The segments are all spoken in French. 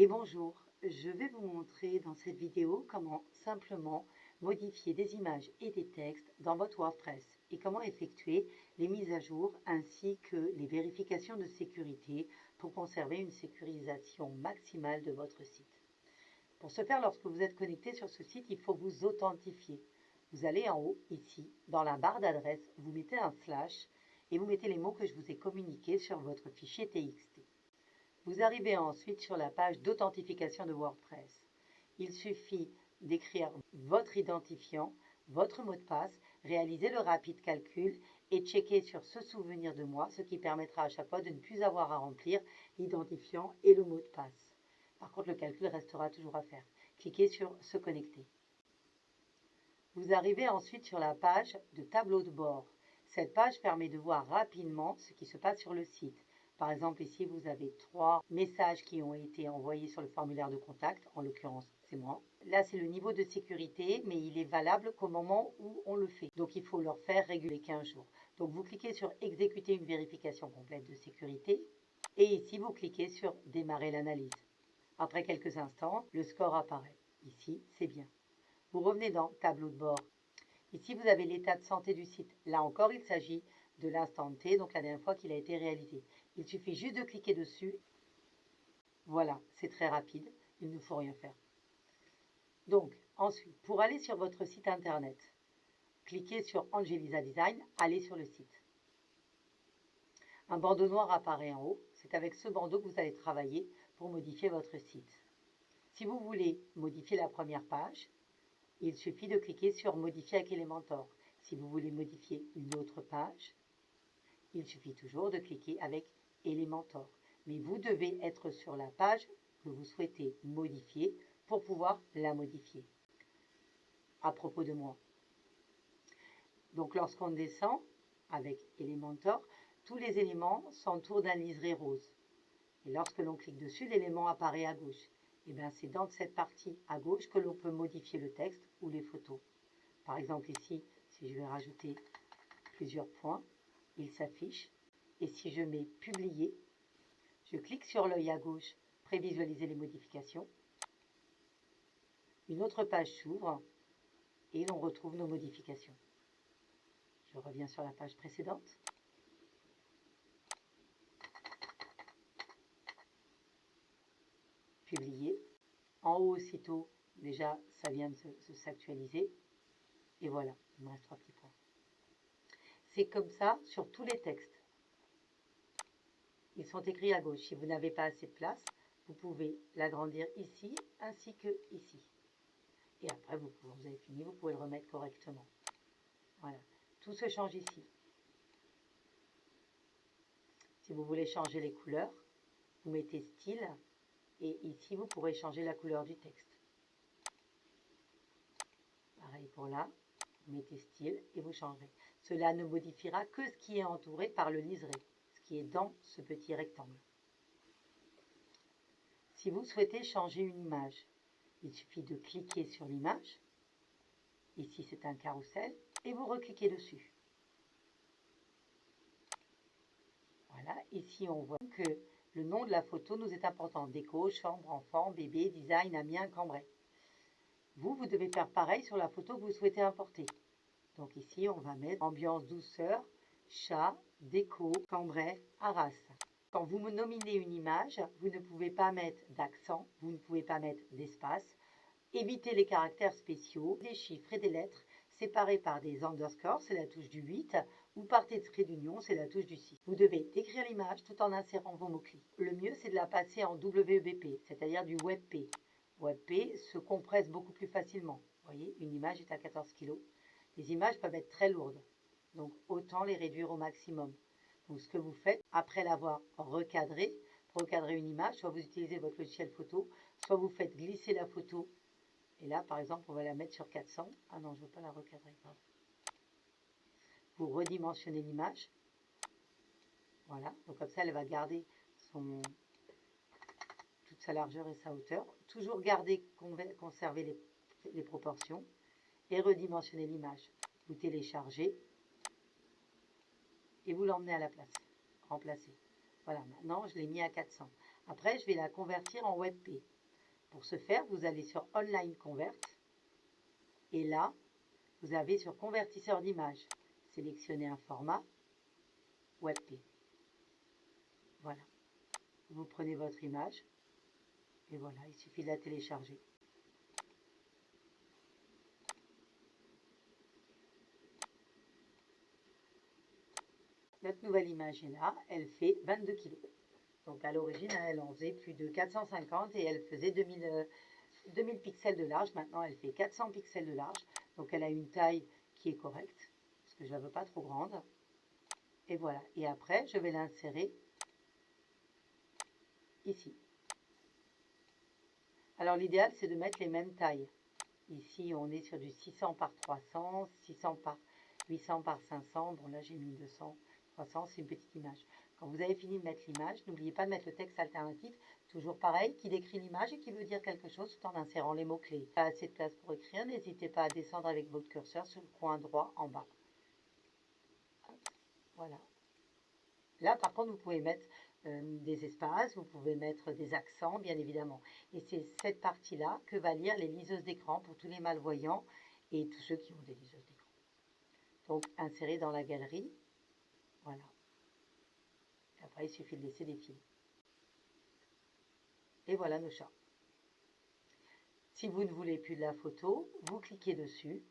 Et bonjour, je vais vous montrer dans cette vidéo comment simplement modifier des images et des textes dans votre WordPress et comment effectuer les mises à jour ainsi que les vérifications de sécurité pour conserver une sécurisation maximale de votre site. Pour ce faire, lorsque vous êtes connecté sur ce site, il faut vous authentifier. Vous allez en haut, ici, dans la barre d'adresse, vous mettez un slash et vous mettez les mots que je vous ai communiqués sur votre fichier TXT. Vous arrivez ensuite sur la page d'authentification de WordPress. Il suffit d'écrire votre identifiant, votre mot de passe, réaliser le rapide calcul et checker sur ce souvenir de moi, ce qui permettra à chaque fois de ne plus avoir à remplir l'identifiant et le mot de passe. Par contre, le calcul restera toujours à faire. Cliquez sur « Se connecter ». Vous arrivez ensuite sur la page de tableau de bord. Cette page permet de voir rapidement ce qui se passe sur le site. Par exemple, ici, vous avez 3 messages qui ont été envoyés sur le formulaire de contact. En l'occurrence, c'est moi. Là, c'est le niveau de sécurité, mais il est valable qu'au moment où on le fait. Donc, il faut le faire régulièrement 15 jours. Donc, vous cliquez sur « Exécuter une vérification complète de sécurité » et ici, vous cliquez sur « Démarrer l'analyse ». Après quelques instants, le score apparaît. Ici, c'est bien. Vous revenez dans « Tableau de bord ». Ici, vous avez l'état de santé du site. Là encore, il s'agit de l'instant T, donc la dernière fois qu'il a été réalisé. Il suffit juste de cliquer dessus. Voilà, c'est très rapide. Il ne faut rien faire. Donc, ensuite, pour aller sur votre site internet, cliquez sur Angelisa Design, allez sur le site. Un bandeau noir apparaît en haut. C'est avec ce bandeau que vous allez travailler pour modifier votre site. Si vous voulez modifier la première page, il suffit de cliquer sur Modifier avec Elementor. Si vous voulez modifier une autre page, il suffit toujours de cliquer avec Elementor. Mais vous devez être sur la page que vous souhaitez modifier pour pouvoir la modifier. À propos de moi. Donc lorsqu'on descend avec Elementor, tous les éléments s'entourent d'un liseré rose. Et lorsque l'on clique dessus, l'élément apparaît à gauche. Et bien c'est dans cette partie à gauche que l'on peut modifier le texte ou les photos. Par exemple ici, si je vais rajouter plusieurs points, il s'affiche. Et si je mets publier, je clique sur l'œil à gauche, prévisualiser les modifications. Une autre page s'ouvre et l'on retrouve nos modifications. Je reviens sur la page précédente. Publier. En haut aussitôt, déjà, ça vient de s'actualiser. Et voilà, il me reste 3 petits points. C'est comme ça sur tous les textes. Ils sont écrits à gauche. Si vous n'avez pas assez de place, vous pouvez l'agrandir ici ainsi que ici. Et après, vous avez fini, vous pouvez le remettre correctement. Voilà. Tout se change ici. Si vous voulez changer les couleurs, vous mettez style et ici, vous pourrez changer la couleur du texte. Pareil pour là, vous mettez style et vous changerez. Cela ne modifiera que ce qui est entouré par le liseré, ce qui est dans ce petit rectangle. Si vous souhaitez changer une image, il suffit de cliquer sur l'image. Ici, c'est un carrousel et vous recliquez dessus. Voilà, ici, on voit que le nom de la photo nous est important. Déco, chambre, enfant, bébé, design, Amiens, Cambrai. Vous devez faire pareil sur la photo que vous souhaitez importer. Donc ici, on va mettre ambiance douceur, chat, déco, Cambrai, Arras. Quand vous nominez une image, vous ne pouvez pas mettre d'accent, vous ne pouvez pas mettre d'espace. Évitez les caractères spéciaux, des chiffres et des lettres séparés par des underscores, c'est la touche du 8, ou par des traits d'union, c'est la touche du 6. Vous devez décrire l'image tout en insérant vos mots-clés. Le mieux, c'est de la passer en WebP, c'est-à-dire du WebP. WebP se compresse beaucoup plus facilement. Vous voyez, une image est à 14 kg. Les images peuvent être très lourdes, donc autant les réduire au maximum. Donc ce que vous faites, après l'avoir recadré, pour recadrer une image, soit vous utilisez votre logiciel photo, soit vous faites glisser la photo. Et là, par exemple, on va la mettre sur 400. Ah non, je ne veux pas la recadrer. Pardon. Vous redimensionnez l'image. Voilà, donc comme ça, elle va garder toute sa largeur et sa hauteur. Toujours conserver les proportions et redimensionner l'image. Vous téléchargez et vous l'emmenez à la place. Remplacer. Voilà, maintenant, je l'ai mis à 400. Après, je vais la convertir en WebP. Pour ce faire, vous allez sur Online Convert. Et là, vous avez sur Convertisseur d'images. Sélectionnez un format WebP. Voilà. Vous prenez votre image. Et voilà, il suffit de la télécharger. Notre nouvelle image est là, elle fait 22 kg. Donc à l'origine, elle en faisait plus de 450 et elle faisait 2000 pixels de large. Maintenant, elle fait 400 pixels de large. Donc elle a une taille qui est correcte, parce que je ne la veux pas trop grande. Et voilà. Et après, je vais l'insérer ici. Alors l'idéal, c'est de mettre les mêmes tailles. Ici, on est sur du 600 par 300, 600 par 800 par 500. Bon, là, j'ai mis 200, 300, c'est une petite image. Quand vous avez fini de mettre l'image, n'oubliez pas de mettre le texte alternatif, toujours pareil, qui décrit l'image et qui veut dire quelque chose tout en insérant les mots-clés. Pas assez de place pour écrire, n'hésitez pas à descendre avec votre curseur sur le coin droit en bas. Voilà. Là, par contre, vous pouvez mettre des espaces, vous pouvez mettre des accents, bien évidemment. Et c'est cette partie-là que va lire les liseuses d'écran pour tous les malvoyants et tous ceux qui ont des liseuses d'écran. Donc, insérer dans la galerie. Voilà. Et après, il suffit de laisser défiler. Et voilà nos chats. Si vous ne voulez plus de la photo, vous cliquez dessus,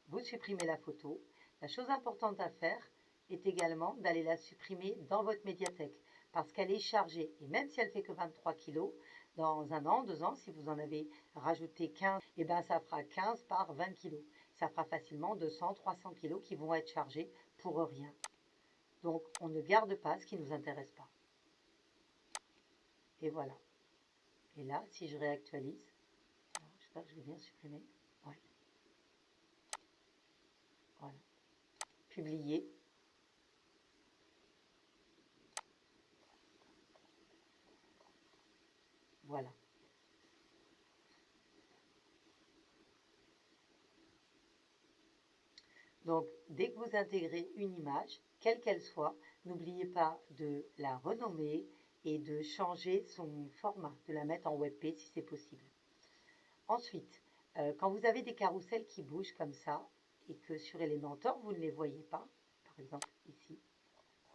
vous supprimez la photo. La chose importante à faire est également d'aller la supprimer dans votre médiathèque parce qu'elle est chargée. Et même si elle fait que 23 kg, dans 1 an, 2 ans, si vous en avez rajouté 15, et ben ça fera 15 par 20 kg. Ça fera facilement 200, 300 kg qui vont être chargés pour rien. Donc, on ne garde pas ce qui ne nous intéresse pas. Et voilà. Et là, si je réactualise, j'espère que je vais bien supprimer. Ouais. Voilà. Publier. Voilà. Donc, dès que vous intégrez une image, quelle qu'elle soit, n'oubliez pas de la renommer et de changer son format, de la mettre en WebP si c'est possible. Ensuite, quand vous avez des carousels qui bougent comme ça et que sur Elementor, vous ne les voyez pas, par exemple ici,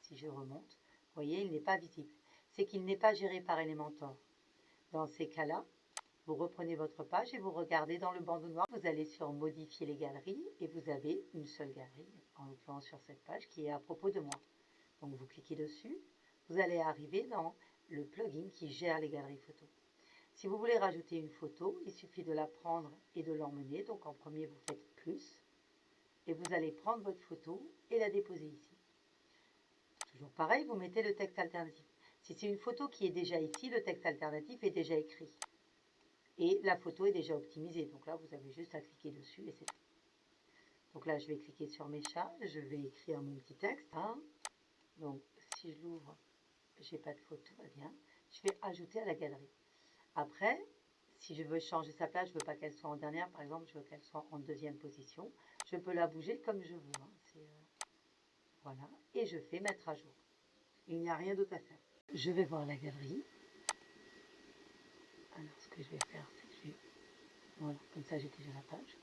si je remonte, vous voyez, il n'est pas visible. C'est qu'il n'est pas géré par Elementor. Dans ces cas-là, vous reprenez votre page et vous regardez dans le bandeau noir. Vous allez sur Modifier les galeries et vous avez une seule galerie, en l'occurrence sur cette page, qui est à propos de moi. Donc vous cliquez dessus, vous allez arriver dans le plugin qui gère les galeries photos. Si vous voulez rajouter une photo, il suffit de la prendre et de l'emmener. Donc en premier, vous faites plus et vous allez prendre votre photo et la déposer ici. Toujours pareil, vous mettez le texte alternatif. Si c'est une photo qui est déjà ici, le texte alternatif est déjà écrit. Et la photo est déjà optimisée. Donc là, vous avez juste à cliquer dessus et c'est tout. Donc là, je vais cliquer sur mes chats. Je vais écrire mon petit texte. Hein. Donc, si je l'ouvre, j'ai pas de photo. Bien. Je vais ajouter à la galerie. Après, si je veux changer sa place, je ne veux pas qu'elle soit en dernière. Par exemple, je veux qu'elle soit en deuxième position. Je peux la bouger comme je veux. Hein. Voilà. Et je fais mettre à jour. Il n'y a rien d'autre à faire. Je vais voir la galerie. Alors, ce que je vais faire, c'est que je vais... Voilà, comme ça, j'ai déjà la page.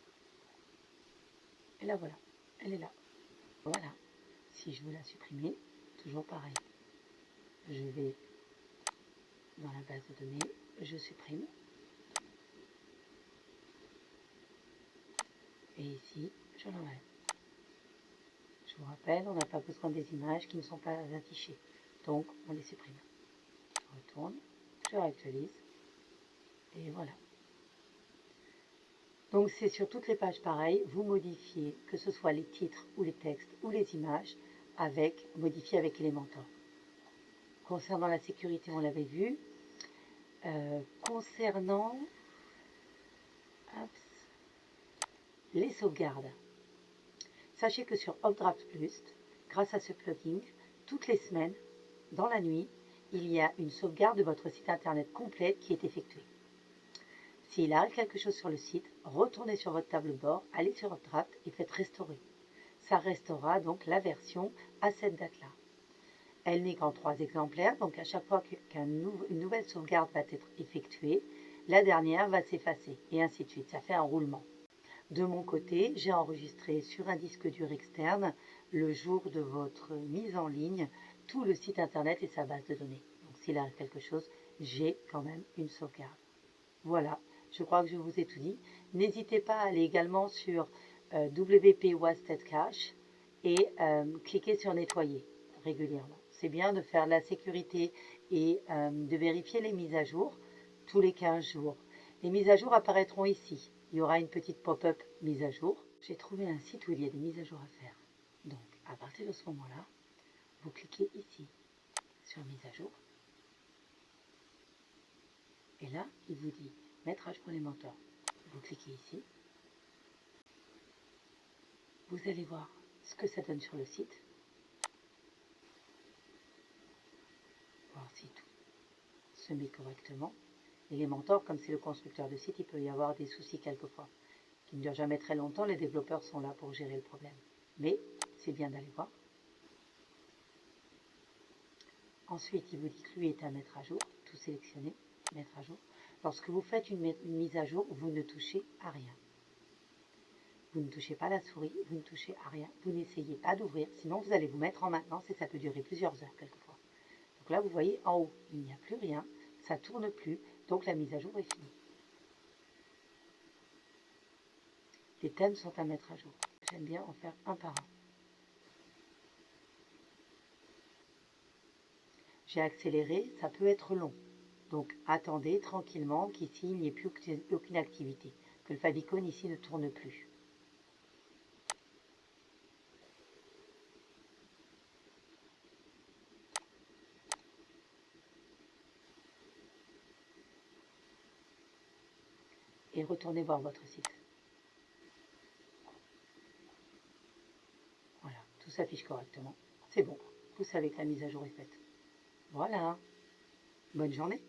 Et là, voilà, elle est là. Voilà. Si je veux la supprimer, toujours pareil. Je vais dans la base de données, je supprime. Et ici, je l'enlève. Je vous rappelle, on n'a pas besoin des images qui ne sont pas affichées. Donc, on les supprime. Je retourne, je réactualise. Et voilà. Donc, c'est sur toutes les pages pareil. Vous modifiez, que ce soit les titres ou les textes ou les images, modifier avec Elementor. Concernant la sécurité, on l'avait vu. Concernant les sauvegardes, sachez que sur Updraft Plus, grâce à ce plugin, toutes les semaines, dans la nuit, il y a une sauvegarde de votre site internet complète qui est effectuée. S'il arrive quelque chose sur le site, retournez sur votre tableau de bord, allez sur Updraft et faites restaurer. Ça restaurera donc la version à cette date-là. Elle n'est qu'en 3 exemplaires, donc à chaque fois qu'une nouvelle sauvegarde va être effectuée, la dernière va s'effacer, et ainsi de suite. Ça fait un roulement. De mon côté, j'ai enregistré sur un disque dur externe, le jour de votre mise en ligne, tout le site internet et sa base de données. Donc s'il arrive quelque chose, j'ai quand même une sauvegarde. Voilà, je crois que je vous ai tout dit. N'hésitez pas à aller également sur WP Wasted Cache et cliquez sur nettoyer régulièrement. C'est bien de faire la sécurité et de vérifier les mises à jour tous les 15 jours. Les mises à jour apparaîtront ici. Il y aura une petite pop-up mise à jour. J'ai trouvé un site où il y a des mises à jour à faire. Donc, à partir de ce moment-là, vous cliquez ici sur mise à jour. Et là, il vous dit mettre à jour les mentors. Vous cliquez ici. Vous allez voir ce que ça donne sur le site. Voir si tout se met correctement. Et les mentors, comme c'est le constructeur de site, il peut y avoir des soucis quelquefois. Qui ne durent jamais très longtemps, les développeurs sont là pour gérer le problème. Mais c'est bien d'aller voir. Ensuite, il vous dit que lui est à mettre à jour. Tout sélectionner, mettre à jour. Lorsque vous faites une mise à jour, vous ne touchez à rien. Vous ne touchez pas la souris, vous ne touchez à rien. Vous n'essayez pas d'ouvrir, sinon vous allez vous mettre en maintenance et ça peut durer plusieurs heures quelquefois. Donc là, vous voyez en haut, il n'y a plus rien, ça ne tourne plus, donc la mise à jour est finie. Les thèmes sont à mettre à jour. J'aime bien en faire un par un. J'ai accéléré, ça peut être long. Donc attendez tranquillement qu'ici il n'y ait plus aucune activité, que le favicon ici ne tourne plus. Et retournez voir votre site. Voilà, tout s'affiche correctement. C'est bon, vous savez que la mise à jour est faite. Voilà, bonne journée.